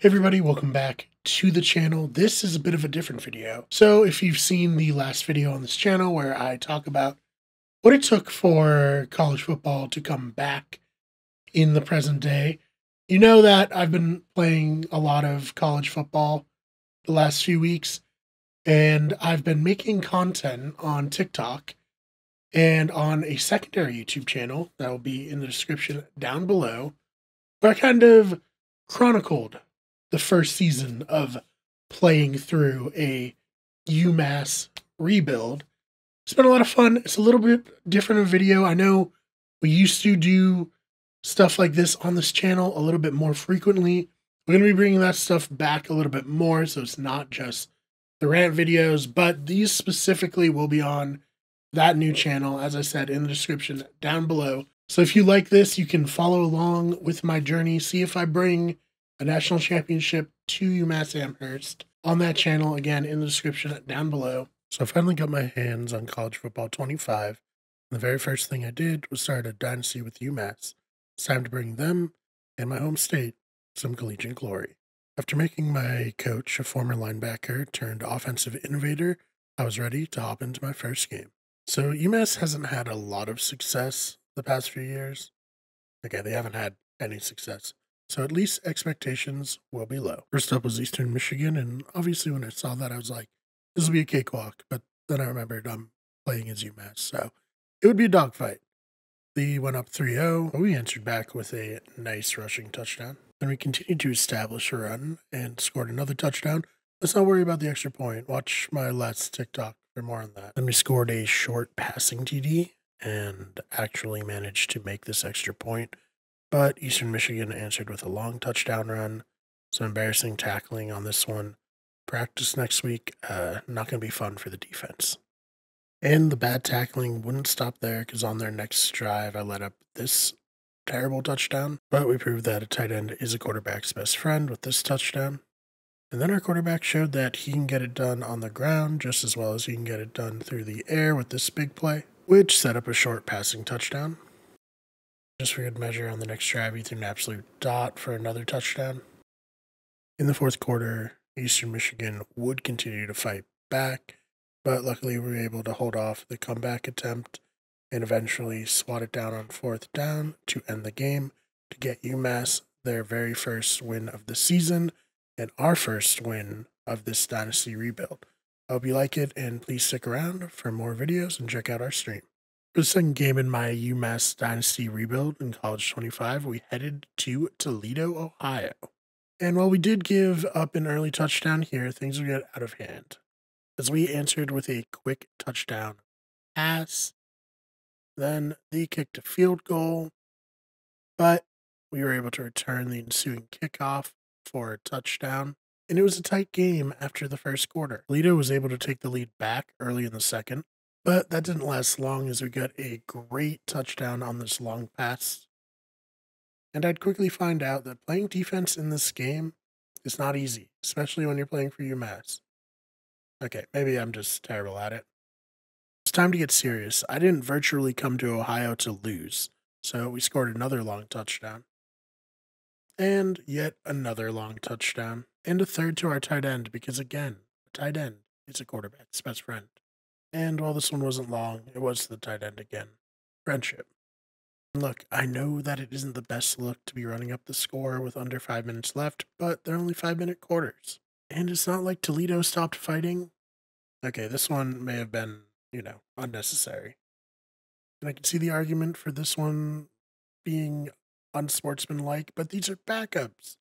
Hey everybody, welcome back to the channel. This is a bit of a different video. So if you've seen the last video on this channel where I talk about what it took for college football to come back in the present day, you know that I've been playing a lot of college football the last few weeks, and I've been making content on TikTok and on a secondary YouTube channel that will be in the description down below, where I kind of chronicled the first season of playing through a UMass rebuild. It's been a lot of fun. It's a little bit different of video. I know we used to do stuff like this on this channel a little bit more frequently. We're going to be bringing that stuff back a little bit more, so it's not just the rant videos, but these specifically will be on that new channel, as I said in the description down below. So if you like this, you can follow along with my journey, see if I bring a national championship to UMass Amherst on that channel, again in the description down below. So I finally got my hands on College Football 25. And the very first thing I did was start a dynasty with UMass. It's time to bring them and my home state some collegiate glory. After making my coach a former linebacker turned offensive innovator, I was ready to hop into my first game. So UMass hasn't had a lot of success the past few years. Okay, they haven't had any success, so at least expectations will be low. First up was Eastern Michigan, and obviously when I saw that, I was like, this will be a cakewalk, but then I remembered I'm playing as UMass, so it would be a dogfight. They went up 3-0, but we answered back with a nice rushing touchdown. Then we continued to establish a run and scored another touchdown. Let's not worry about the extra point. Watch my last TikTok for more on that. Then we scored a short passing TD and actually managed to make this extra point. But Eastern Michigan answered with a long touchdown run. Some embarrassing tackling on this one. Practice next week, not going to be fun for the defense. And the bad tackling wouldn't stop there, because on their next drive, I let up this terrible touchdown. But we proved that a tight end is a quarterback's best friend with this touchdown. And then our quarterback showed that he can get it done on the ground just as well as he can get it done through the air with this big play, which set up a short passing touchdown. Just for good measure, on the next drive, he threw an absolute dot for another touchdown. In the fourth quarter, Eastern Michigan would continue to fight back, but luckily we were able to hold off the comeback attempt and eventually swat it down on fourth down to end the game to get UMass their very first win of the season and our first win of this dynasty rebuild. I hope you like it, and please stick around for more videos and check out our stream. For the second game in my UMass Dynasty rebuild in College 25, we headed to Toledo, Ohio. And while we did give up an early touchdown here, things would get out of hand, as we answered with a quick touchdown pass. Then they kicked a field goal, but we were able to return the ensuing kickoff for a touchdown. And it was a tight game after the first quarter. Toledo was able to take the lead back early in the second, but that didn't last long, as we got a great touchdown on this long pass. And I'd quickly find out that playing defense in this game is not easy, especially when you're playing for UMass. Okay, maybe I'm just terrible at it. It's time to get serious. I didn't virtually come to Ohio to lose, so we scored another long touchdown. And yet another long touchdown. And a third to our tight end, because again, a tight end is a quarterback's best friend. And while this one wasn't long, it was the tight end again. Friendship. Look, I know that it isn't the best look to be running up the score with under 5 minutes left, but they're only 5-minute quarters. And it's not like Toledo stopped fighting. Okay, this one may have been, unnecessary. And I can see the argument for this one being unsportsmanlike, but these are backups.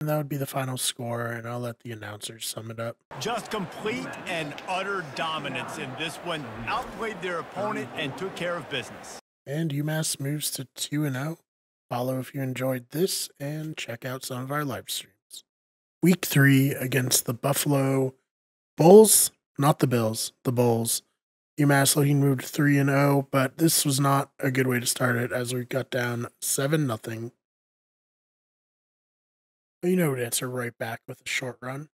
And that would be the final score, and I'll let the announcers sum it up. Just complete and utter dominance in this one. Outplayed their opponent and took care of business. And UMass moves to 2-0. Follow if you enjoyed this, and check out some of our live streams. Week 3 against the Buffalo Bulls, not the Bills, the Bulls. UMass looking moved 3-0, but this was not a good way to start it, as we got down 7-0. But we'd answer right back with a short run.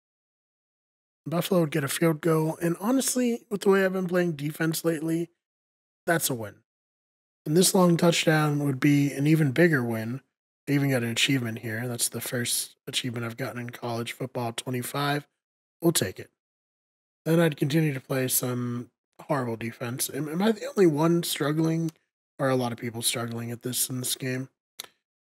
Buffalo would get a field goal, and honestly, with the way I've been playing defense lately, that's a win. And this long touchdown would be an even bigger win, I even got an achievement here. That's the first achievement I've gotten in college football 25. We'll take it. Then I'd continue to play some horrible defense. Am I the only one struggling, or are a lot of people struggling at this in this game?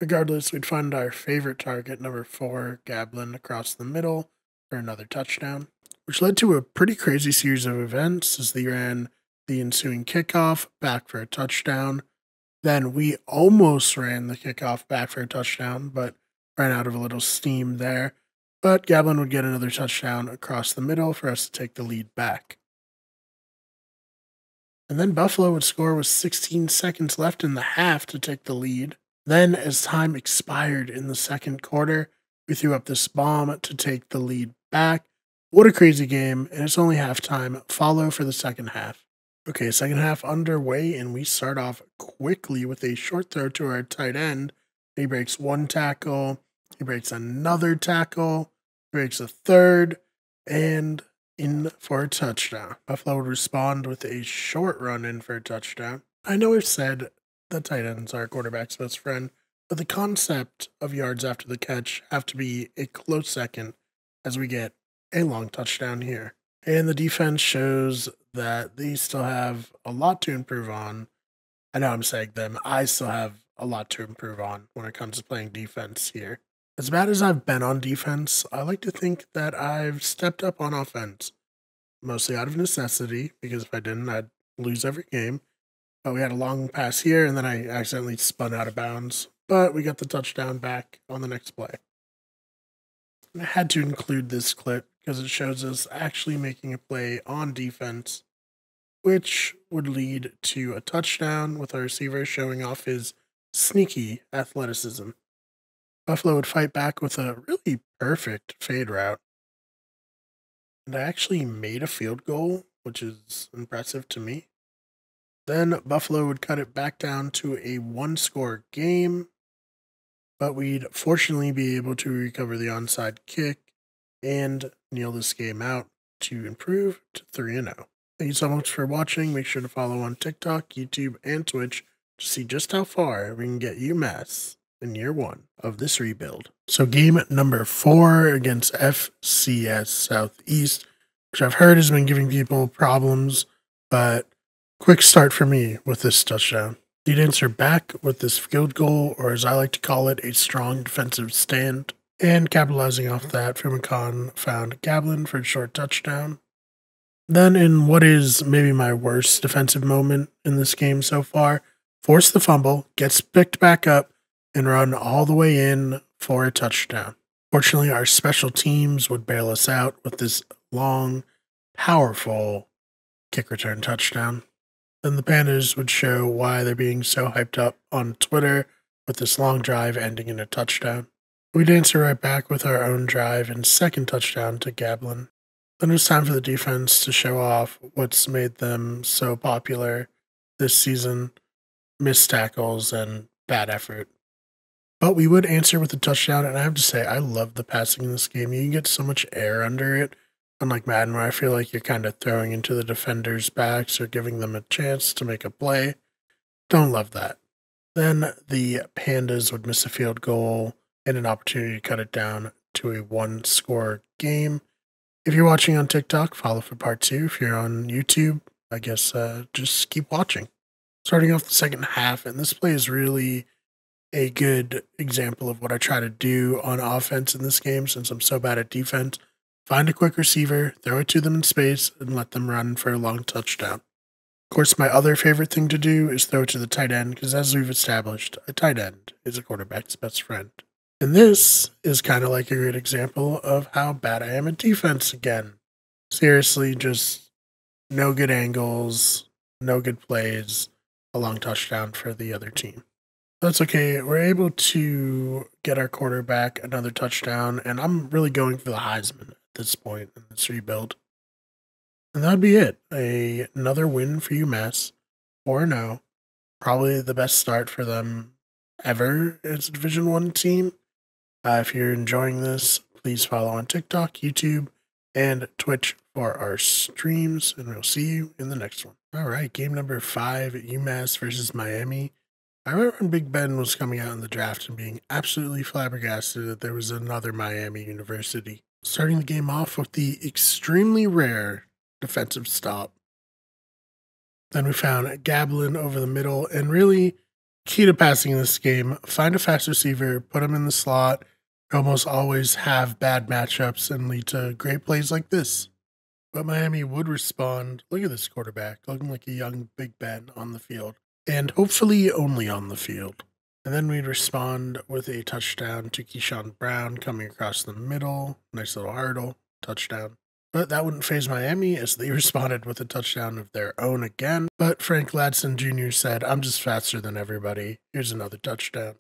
Regardless, we'd find our favorite target, number 4, Gablin, across the middle for another touchdown, which led to a pretty crazy series of events as they ran the ensuing kickoff back for a touchdown. Then we almost ran the kickoff back for a touchdown, but ran out of a little steam there. But Gablin would get another touchdown across the middle for us to take the lead back. And then Buffalo would score with 16 seconds left in the half to take the lead. Then, as time expired in the second quarter, we threw up this bomb to take the lead back. What a crazy game, and it's only halftime. Follow for the second half. Okay, second half underway, and we start off quickly with a short throw to our tight end. He breaks one tackle, he breaks another tackle, breaks a third, and in for a touchdown. Buffalo would respond with a short run in for a touchdown. I know I've said the tight end's our quarterback's best friend, but the concept of yards after the catch have to be a close second as we get a long touchdown here. And the defense shows that they still have a lot to improve on. I know I'm saying them. I still have a lot to improve on when it comes to playing defense here. As bad as I've been on defense, I like to think that I've stepped up on offense. Mostly out of necessity, because if I didn't, I'd lose every game. But we had a long pass here, and then I accidentally spun out of bounds. But we got the touchdown back on the next play. And I had to include this clip because it shows us actually making a play on defense, which would lead to a touchdown with our receiver showing off his sneaky athleticism. Buffalo would fight back with a really perfect fade route. And I actually made a field goal, which is impressive to me. Then Buffalo would cut it back down to a one-score game, but we'd fortunately be able to recover the onside kick and kneel this game out to improve to 3-0. Thank you so much for watching. Make sure to follow on TikTok, YouTube, and Twitch to see just how far we can get UMass in year 1 of this rebuild. So game number 4 against FCS Southeast, which I've heard has been giving people problems, but quick start for me with this touchdown. He'd answer back with this field goal, or as I like to call it, a strong defensive stand. And capitalizing off that, Fumikan found Gablin for a short touchdown. Then in what is maybe my worst defensive moment in this game so far, force the fumble, gets picked back up, and run all the way in for a touchdown. Fortunately, our special teams would bail us out with this long, powerful kick return touchdown. Then the Pandas would show why they're being so hyped up on Twitter with this long drive ending in a touchdown. We'd answer right back with our own drive and second touchdown to Gablin. Then it was time for the defense to show off what's made them so popular this season: missed tackles and bad effort. But we would answer with a touchdown, and I have to say, I love the passing in this game. You can get so much air under it, unlike Madden, where I feel like you're kind of throwing into the defender's backs or giving them a chance to make a play. Don't love that. Then the Pandas would miss a field goal and an opportunity to cut it down to a one-score game. If you're watching on TikTok, follow for part 2. If you're on YouTube, I guess just keep watching. Starting off the second half, and this play is really a good example of what I try to do on offense in this game since I'm so bad at defense. Find a quick receiver, throw it to them in space, and let them run for a long touchdown. Of course, my other favorite thing to do is throw it to the tight end, because as we've established, a tight end is a quarterback's best friend. And this is kind of like a great example of how bad I am at defense again. Seriously, just no good angles, no good plays, a long touchdown for the other team. That's okay. We're able to get our quarterback another touchdown, and I'm really going for the Heisman at this point in this rebuild. And that'd be it. Another win for UMass, 4-0. Probably the best start for them ever as a Division I team. If you're enjoying this, please follow on TikTok, YouTube, and Twitch for our streams, and we'll see you in the next one. All right, game number 5, UMass versus Miami. I remember when Big Ben was coming out in the draft and being absolutely flabbergasted that there was another Miami University. Starting the game off with the extremely rare defensive stop. Then we found Gablin over the middle, and really key to passing in this game, find a fast receiver, put him in the slot. You almost always have bad matchups and lead to great plays like this. But Miami would respond. Look at this quarterback, looking like a young Big Ben on the field, and hopefully only on the field. And then we'd respond with a touchdown to Keyshawn Brown coming across the middle. Nice little hurdle, touchdown. But that wouldn't faze Miami as they responded with a touchdown of their own again. But Frank Ladson Jr. said, "I'm just faster than everybody. Here's another touchdown."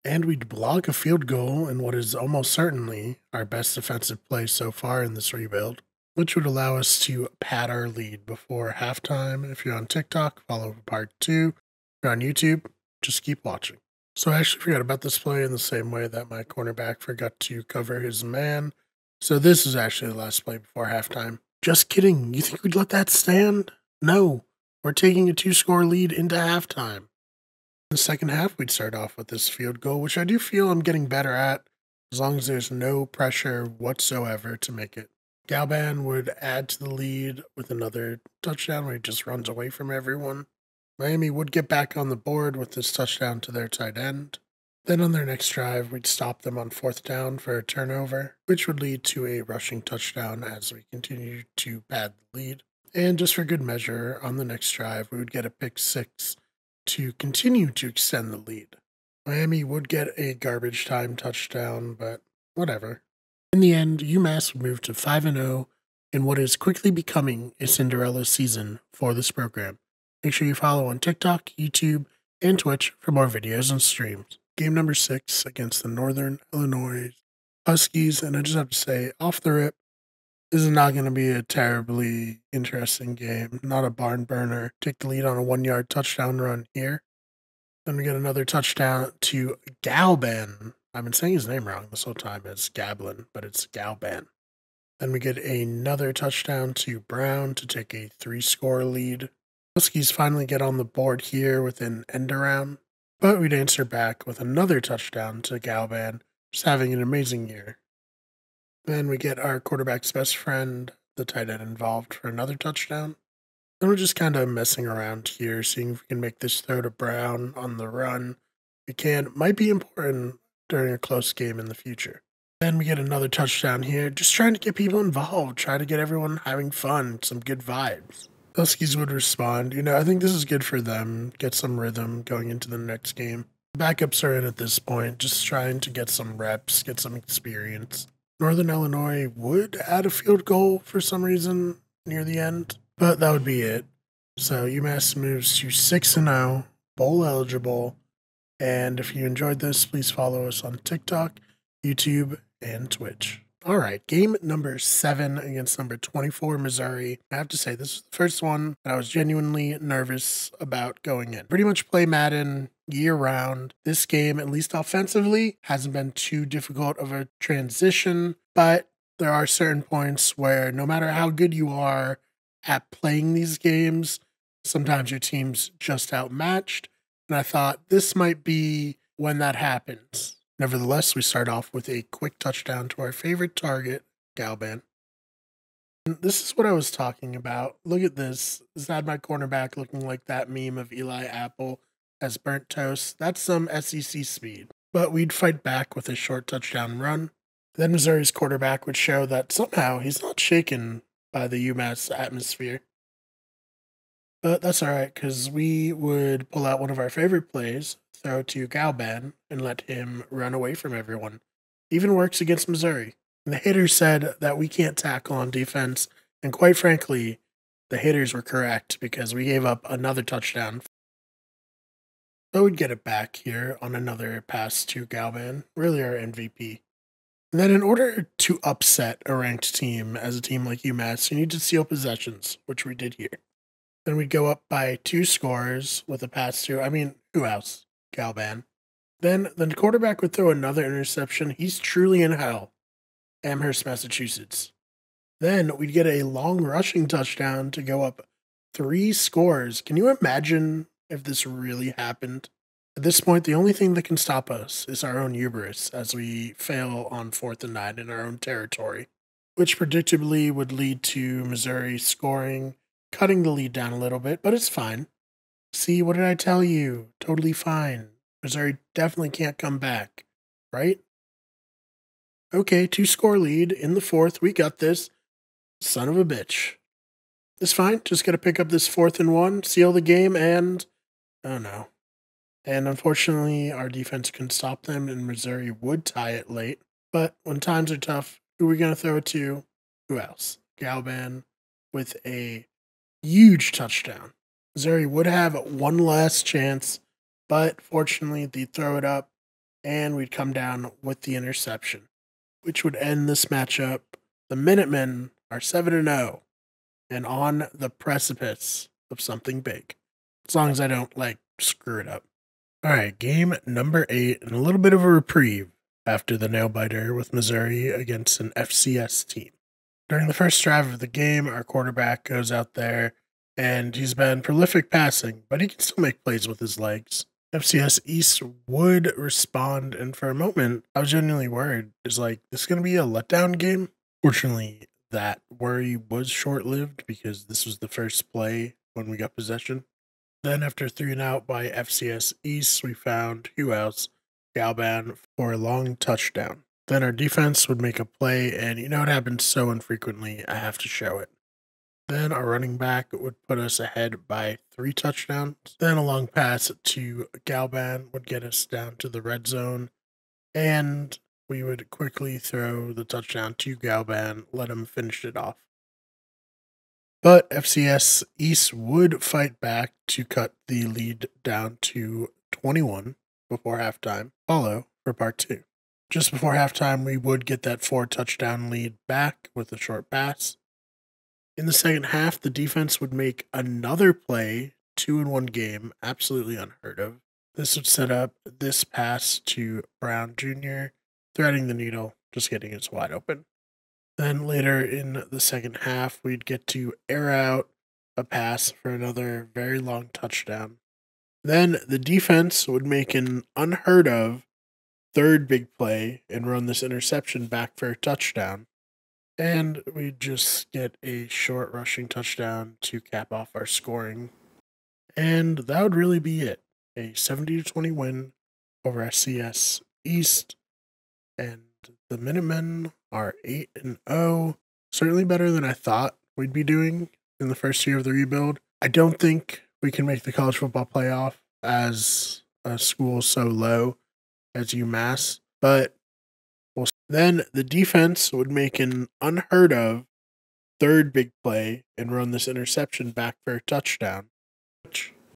And we'd block a field goal in what is almost certainly our best defensive play so far in this rebuild, which would allow us to pad our lead before halftime. If you're on TikTok, follow part 2. If you're on YouTube, just keep watching. So I actually forgot about this play in the same way that my cornerback forgot to cover his man. So this is actually the last play before halftime. Just kidding. You think we'd let that stand? No. We're taking a 2-score lead into halftime. In the second half, we'd start off with this field goal, which I do feel I'm getting better at, as long as there's no pressure whatsoever to make it. Galban would add to the lead with another touchdown where he just runs away from everyone. Miami would get back on the board with this touchdown to their tight end. Then on their next drive, we'd stop them on 4th down for a turnover, which would lead to a rushing touchdown as we continued to pad the lead. And just for good measure, on the next drive, we would get a pick 6 to continue to extend the lead. Miami would get a garbage time touchdown, but whatever. In the end, UMass would move to 5-0 in what is quickly becoming a Cinderella season for this program. Make sure you follow on TikTok, YouTube, and Twitch for more videos and streams. Game number 6 against the Northern Illinois Huskies, and I just have to say, off the rip, this is not going to be a terribly interesting game. Not a barn burner. Take the lead on a 1-yard touchdown run here. Then we get another touchdown to Galban. I've been saying his name wrong this whole time. It's Gablin, but it's Galban. Then we get another touchdown to Brown to take a 3-score lead. Huskies finally get on the board here with an end around, but we'd answer back with another touchdown to Galban, just having an amazing year. Then we get our quarterback's best friend, the tight end, involved for another touchdown. Then we're just kind of messing around here, seeing if we can make this throw to Brown on the run. We can. Might be important during a close game in the future. Then we get another touchdown here, just trying to get people involved, try to get everyone having fun, some good vibes. Huskies would respond. I think this is good for them, get some rhythm going into the next game. Backups are in at this point, just trying to get some reps, get some experience. Northern Illinois would add a field goal for some reason near the end, but that would be it. So UMass moves to 6-0, bowl eligible, and if you enjoyed this, please follow us on TikTok, YouTube, and Twitch. All right, game number 7 against number 24, Missouri. I have to say, this was the first one that I was genuinely nervous about going in. Pretty much play Madden year-round. This game, at least offensively, hasn't been too difficult of a transition, but there are certain points where no matter how good you are at playing these games, sometimes your team's just outmatched, and I thought this might be when that happens. Nevertheless, we start off with a quick touchdown to our favorite target, Galban. And this is what I was talking about. Look at this. This had my cornerback looking like that meme of Eli Apple as burnt toast. That's some SEC speed. But we'd fight back with a short touchdown run. Then Missouri's quarterback would show that somehow he's not shaken by the UMass atmosphere. But that's all right, because we would pull out one of our favorite plays, throw to Galban, and let him run away from everyone. Even works against Missouri. And the haters said that we can't tackle on defense, and quite frankly, the haters were correct, because we gave up another touchdown. So we'd get it back here on another pass to Galban, really our MVP. And then in order to upset a ranked team as a team like UMass, you need to steal possessions, which we did here. Then we'd go up by 2 scores with a pass to, who else? Galban. Then the quarterback would throw another interception. He's truly in hell. Amherst, Massachusetts. Then we'd get a long rushing touchdown to go up 3 scores. Can you imagine if this really happened? At this point, the only thing that can stop us is our own hubris as we fail on 4th and 9 in our own territory, which predictably would lead to Missouri scoring, cutting the lead down a little bit, but it's fine. See, what did I tell you? Totally fine. Missouri definitely can't come back, right? Okay, 2-score lead in the 4th. We got this. Son of a bitch. It's fine. Just got to pick up this 4th and 1, seal the game, and oh no. And unfortunately, our defense couldn't stop them, and Missouri would tie it late. But when times are tough, who are we going to throw it to? Who else? Galban with a huge touchdown. Missouri would have one last chance, but fortunately, they'd throw it up, and we'd come down with the interception, which would end this matchup. The Minutemen are 7-0 and on the precipice of something big, as long as I don't, screw it up. All right, game number 8, and a little bit of a reprieve after the nail-biter with Missouri against an FCS team. During the first drive of the game, our quarterback goes out there, and he's been prolific passing, but he can still make plays with his legs. FCS East would respond, and for a moment, I was genuinely worried. Is this going to be a letdown game? Fortunately, that worry was short-lived because this was the first play when we got possession. Then after 3 and out by FCS East, we found who else? Galban for a long touchdown. Then our defense would make a play, and you know it happens so infrequently, I have to show it. Then our running back would put us ahead by 3 touchdowns. Then a long pass to Galban would get us down to the red zone, and we would quickly throw the touchdown to Galban, let him finish it off. But FCS East would fight back to cut the lead down to 21 before halftime, follow for part 2. Just before halftime, we would get that 4-touchdown lead back with a short pass. In the second half, the defense would make another play, 2-in-1 game, absolutely unheard of. This would set up this pass to Brown Jr., threading the needle, just getting it wide open. Then later in the second half, we'd get to air out a pass for another very long touchdown. Then the defense would make an unheard of 3rd big play and run this interception back for a touchdown. And we'd just get a short rushing touchdown to cap off our scoring. And that would really be it. A 70-20 win over SCS East. And the Minutemen are 8-0. Certainly better than I thought we'd be doing in the first year of the rebuild. I don't think we can make the college football playoff as a school so low as UMass, but then the defense would make an unheard of 3rd big play and run this interception back for a touchdown.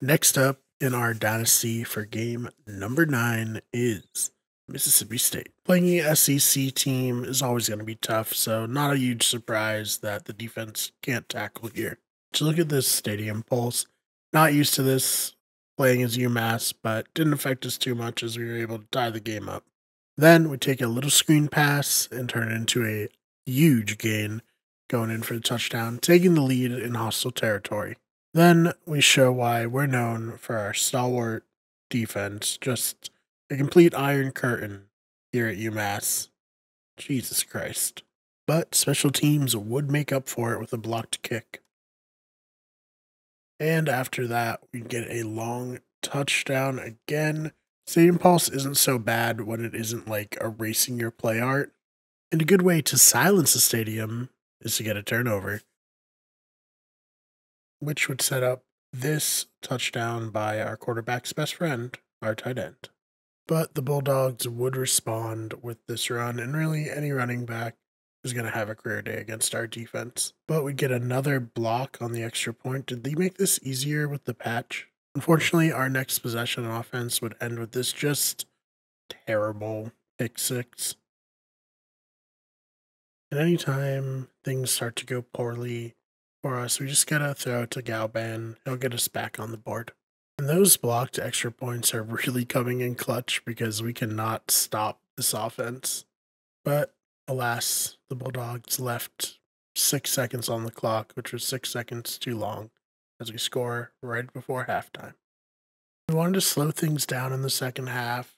Next up in our dynasty for game number 9 is Mississippi State. Playing an SEC team is always going to be tough, so not a huge surprise that the defense can't tackle here. To look at this stadium pulse, not used to this playing as UMass, but didn't affect us too much as we were able to tie the game up. Then we take a little screen pass and turn it into a huge gain, going in for the touchdown, taking the lead in hostile territory. Then we show why we're known for our stalwart defense, just a complete iron curtain here at UMass. Jesus Christ. But special teams would make up for it with a blocked kick. And after that, we get a long touchdown again. Stadium pulse isn't so bad when it isn't erasing your play art. And a good way to silence the stadium is to get a turnover, which would set up this touchdown by our quarterback's best friend, our tight end. But the Bulldogs would respond with this run, and really any running back is going to have a career day against our defense. But we'd get another block on the extra point. Did they make this easier with the patch? Unfortunately, our next possession on offense would end with this just terrible pick 6. And anytime things start to go poorly for us, we just gotta throw it to Galban. He'll get us back on the board. And those blocked extra points are really coming in clutch because we cannot stop this offense. But alas, the Bulldogs left 6 seconds on the clock, which was 6 seconds too long, as we score right before halftime. We wanted to slow things down in the second half,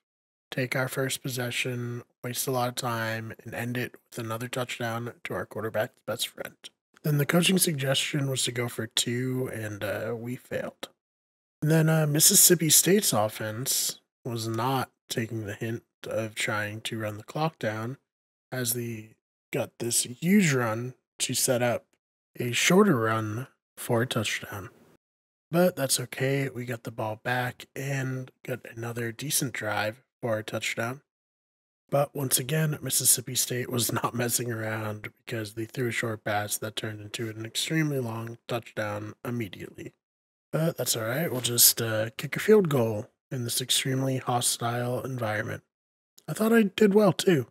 take our first possession, waste a lot of time, and end it with another touchdown to our quarterback's best friend. Then the coaching suggestion was to go for two, and we failed. And then Mississippi State's offense was not taking the hint of trying to run the clock down, as they got this huge run to set up a shorter run for a touchdown. But that's okay. We got the ball back and got another decent drive for a touchdown. But once again, Mississippi State was not messing around because they threw a short pass that turned into an extremely long touchdown immediately. But that's all right. We'll just kick a field goal in this extremely hostile environment. I thought I did well too.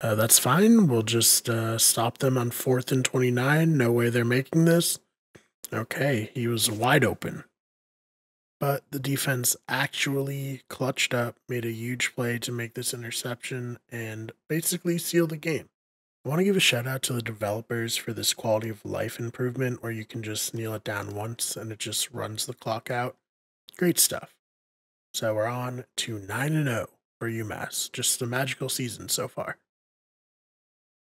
That's fine. We'll just stop them on 4th and 29. No way they're making this. Okay, he was wide open. But the defense actually clutched up, made a huge play to make this interception, and basically seal the game. I want to give a shout out to the developers for this quality of life improvement where you can just kneel it down once and it just runs the clock out. Great stuff. So we're on to 9-0 for UMass. Just a magical season so far.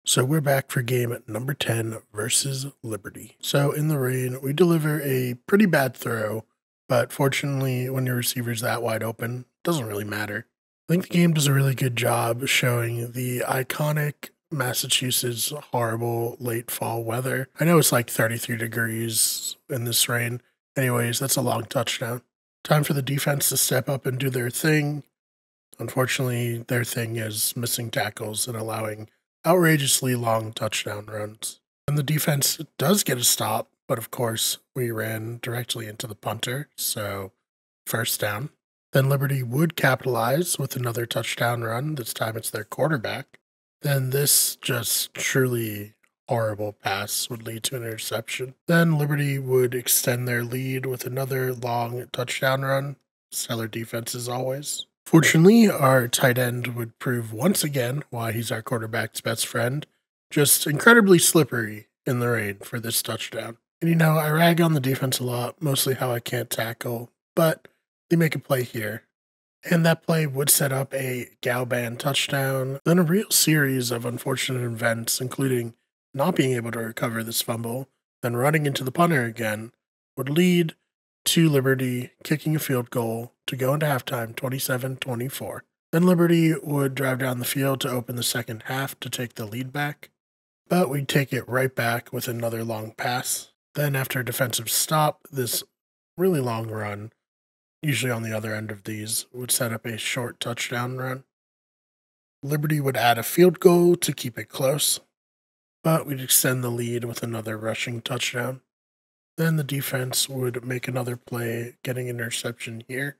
So we're back for game number 10 versus Liberty. So in the rain, we deliver a pretty bad throw, but fortunately, when your receiver's that wide open, it doesn't really matter. I think the game does a really good job showing the iconic Massachusetts horrible late fall weather. I know it's like 33 degrees in this rain. Anyways, that's a long touchdown. Time for the defense to step up and do their thing. Unfortunately, their thing is missing tackles and allowing outrageously long touchdown runs. And the defense does get a stop, but of course, we ran directly into the punter, so first down. Then Liberty would capitalize with another touchdown run. This time it's their quarterback. Then this just truly horrible pass would lead to an interception. Then Liberty would extend their lead with another long touchdown run. Stellar defense as always. Fortunately, our tight end would prove once again why he's our quarterback's best friend. Just incredibly slippery in the rain for this touchdown. And I rag on the defense a lot, mostly how I can't tackle, but they make a play here. And that play would set up a Galban touchdown, then a real series of unfortunate events, including not being able to recover this fumble, then running into the punter again, would lead to Liberty kicking a field goal to go into halftime 27-24. Then Liberty would drive down the field to open the second half to take the lead back, but we'd take it right back with another long pass. Then after a defensive stop, this really long run, usually on the other end of these, would set up a short touchdown run. Liberty would add a field goal to keep it close, but we'd extend the lead with another rushing touchdown. Then the defense would make another play, getting an interception here.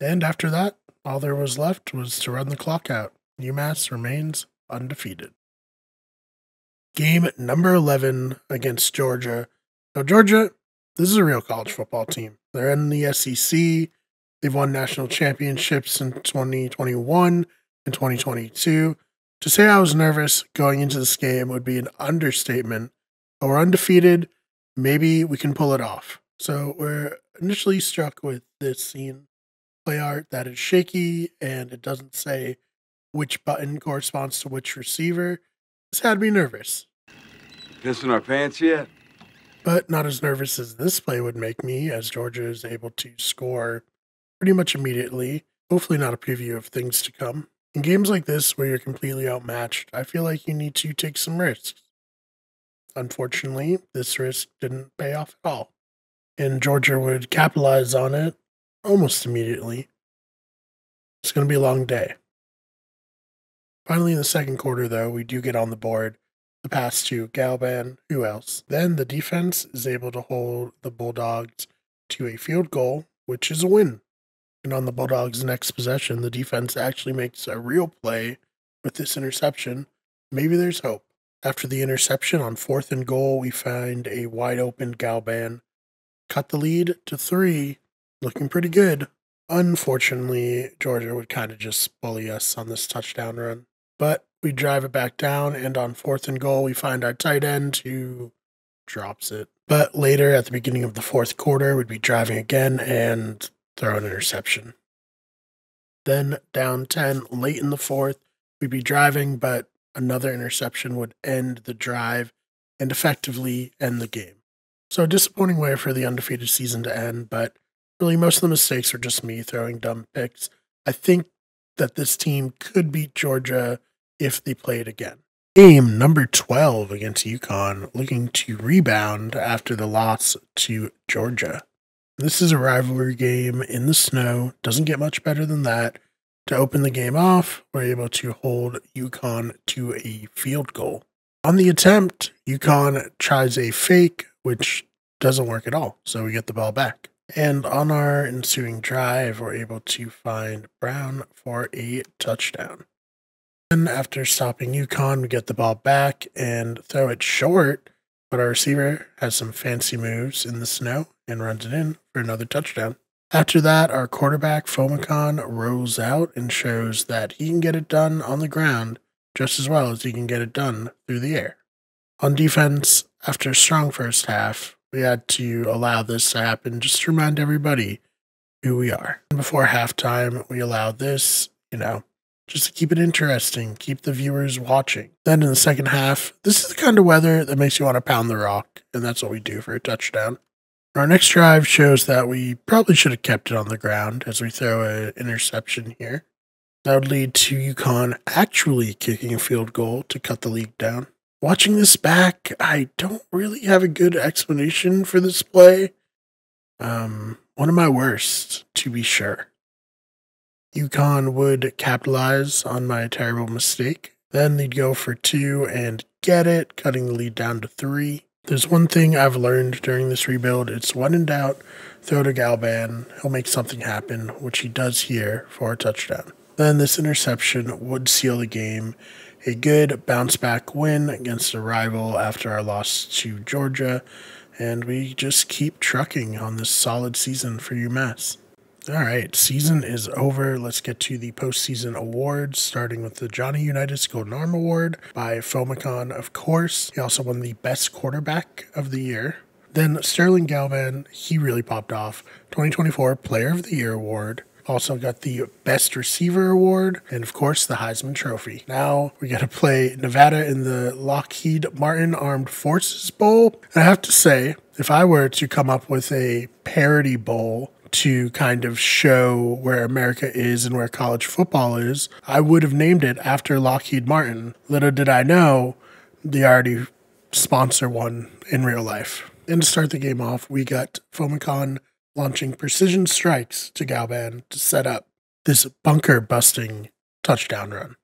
And after that, all there was left was to run the clock out. UMass remains undefeated. Game number 11 against Georgia. Now, Georgia, this is a real college football team. They're in the SEC. They've won national championships in 2021 and 2022. To say I was nervous going into this game would be an understatement. But we're undefeated. Maybe we can pull it off. So we're initially struck with this scene play art that is shaky and it doesn't say which button corresponds to which receiver. This had me nervous. Pissing our pants yet? But not as nervous as this play would make me, as Georgia is able to score pretty much immediately. Hopefully not a preview of things to come. In games like this where you're completely outmatched, I feel like you need to take some risks. Unfortunately, this risk didn't pay off at all, and Georgia would capitalize on it almost immediately. It's going to be a long day. Finally, in the second quarter, though, we do get on the board. The pass to Galban, who else? Then the defense is able to hold the Bulldogs to a field goal, which is a win. And on the Bulldogs' next possession, the defense actually makes a real play with this interception. Maybe there's hope. After the interception on 4th and goal, we find a wide open Galban. Cut the lead to 3, looking pretty good. Unfortunately, Georgia would kind of just bully us on this touchdown run. But we drive it back down, and on 4th and goal, we find our tight end who drops it. But later, at the beginning of the fourth quarter, we'd be driving again and throw an interception. Then down 10, late in the fourth, we'd be driving, but another interception would end the drive and effectively end the game. So a disappointing way for the undefeated season to end, but really most of the mistakes were just me throwing dumb picks. I think that this team could beat Georgia if they played again. Game number 12 against UConn, looking to rebound after the loss to Georgia. This is a rivalry game in the snow. Doesn't get much better than that. To open the game off, we're able to hold UConn to a field goal. On the attempt, UConn tries a fake, which doesn't work at all, so we get the ball back. And on our ensuing drive, we're able to find Brown for a touchdown. Then after stopping UConn, we get the ball back and throw it short, but our receiver has some fancy moves in the snow and runs it in for another touchdown. After that, our quarterback, Fomicon, rolls out and shows that he can get it done on the ground just as well as he can get it done through the air. On defense, after a strong first half, we had to allow this to happen just to remind everybody who we are. And before halftime, we allowed this, just to keep it interesting, keep the viewers watching. Then in the second half, this is the kind of weather that makes you want to pound the rock, and that's what we do for a touchdown. Our next drive shows that we probably should have kept it on the ground as we throw an interception here. That would lead to UConn actually kicking a field goal to cut the lead down. Watching this back, I don't really have a good explanation for this play. One of my worst, to be sure. UConn would capitalize on my terrible mistake. Then they'd go for 2 and get it, cutting the lead down to 3. There's one thing I've learned during this rebuild. It's when in doubt, throw to Galban. He'll make something happen, which he does here for a touchdown. Then this interception would seal the game. A good bounce-back win against a rival after our loss to Georgia. And we just keep trucking on this solid season for UMass. All right, season is over. Let's get to the postseason awards, starting with the Johnny Unitas School Norm Award by Fomicon, of course. He also won the Best Quarterback of the Year. Then Sterling Galvan, he really popped off. 2024 Player of the Year Award. Also got the Best Receiver Award, and of course the Heisman Trophy. Now we got to play Nevada in the Lockheed Martin Armed Forces Bowl. And I have to say, if I were to come up with a parody bowl to kind of show where America is and where college football is, I would have named it after Lockheed Martin. Little did I know, they already sponsor one in real life. And to start the game off, we got Fomicon launching precision strikes to Galban to set up this bunker-busting touchdown run.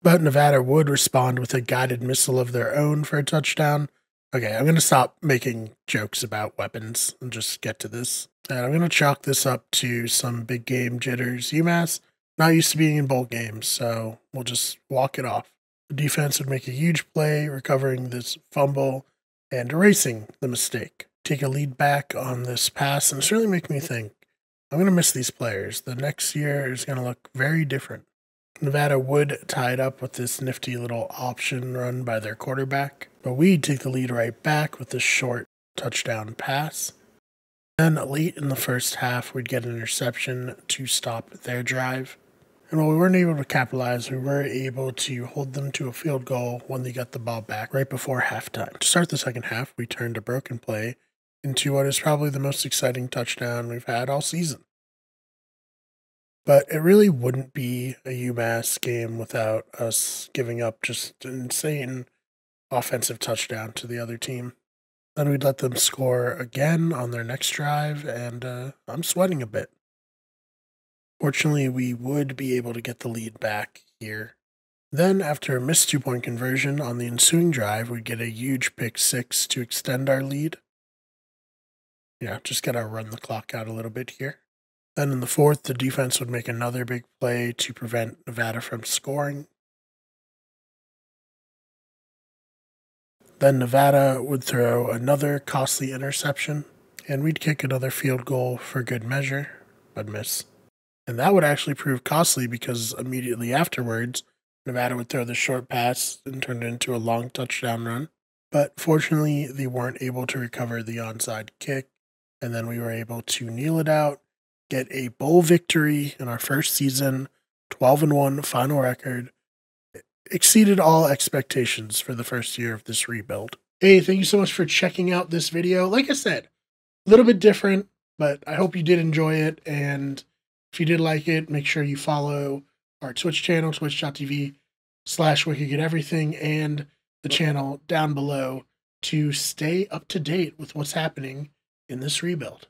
But Nevada would respond with a guided missile of their own for a touchdown. Okay, I'm going to stop making jokes about weapons and just get to this. And I'm going to chalk this up to some big game jitters. UMass not used to being in bowl games, so we'll just walk it off. The defense would make a huge play, recovering this fumble and erasing the mistake. Take a lead back on this pass, and it's really making me think, I'm going to miss these players. The next year is going to look very different. Nevada would tie it up with this nifty little option run by their quarterback, but we'd take the lead right back with this short touchdown pass. Then late in the first half, we'd get an interception to stop their drive. And while we weren't able to capitalize, we were able to hold them to a field goal when they got the ball back right before halftime. To start the second half, we turned a broken play into what is probably the most exciting touchdown we've had all season. But it really wouldn't be a UMass game without us giving up just an insane offensive touchdown to the other team. Then we'd let them score again on their next drive, and I'm sweating a bit. Fortunately, we would be able to get the lead back here. Then, after a missed 2-point conversion on the ensuing drive, we'd get a huge pick 6 to extend our lead. Yeah, just gotta run the clock out a little bit here. Then in the fourth, the defense would make another big play to prevent Nevada from scoring. Then Nevada would throw another costly interception, and we'd kick another field goal for good measure, but miss. And that would actually prove costly because immediately afterwards, Nevada would throw the short pass and turn it into a long touchdown run. but fortunately they weren't able to recover the onside kick, and then we were able to kneel it out, get a bowl victory in our first season, 12-1 final record. Exceeded all expectations for the first year of this rebuild. Hey, thank you so much for checking out this video. Like I said, a little bit different, but I hope you did enjoy it. And if you did like it, make sure you follow our Twitch channel, twitch.tv/wickedgeteverything, and the channel down below to stay up to date with what's happening in this rebuild.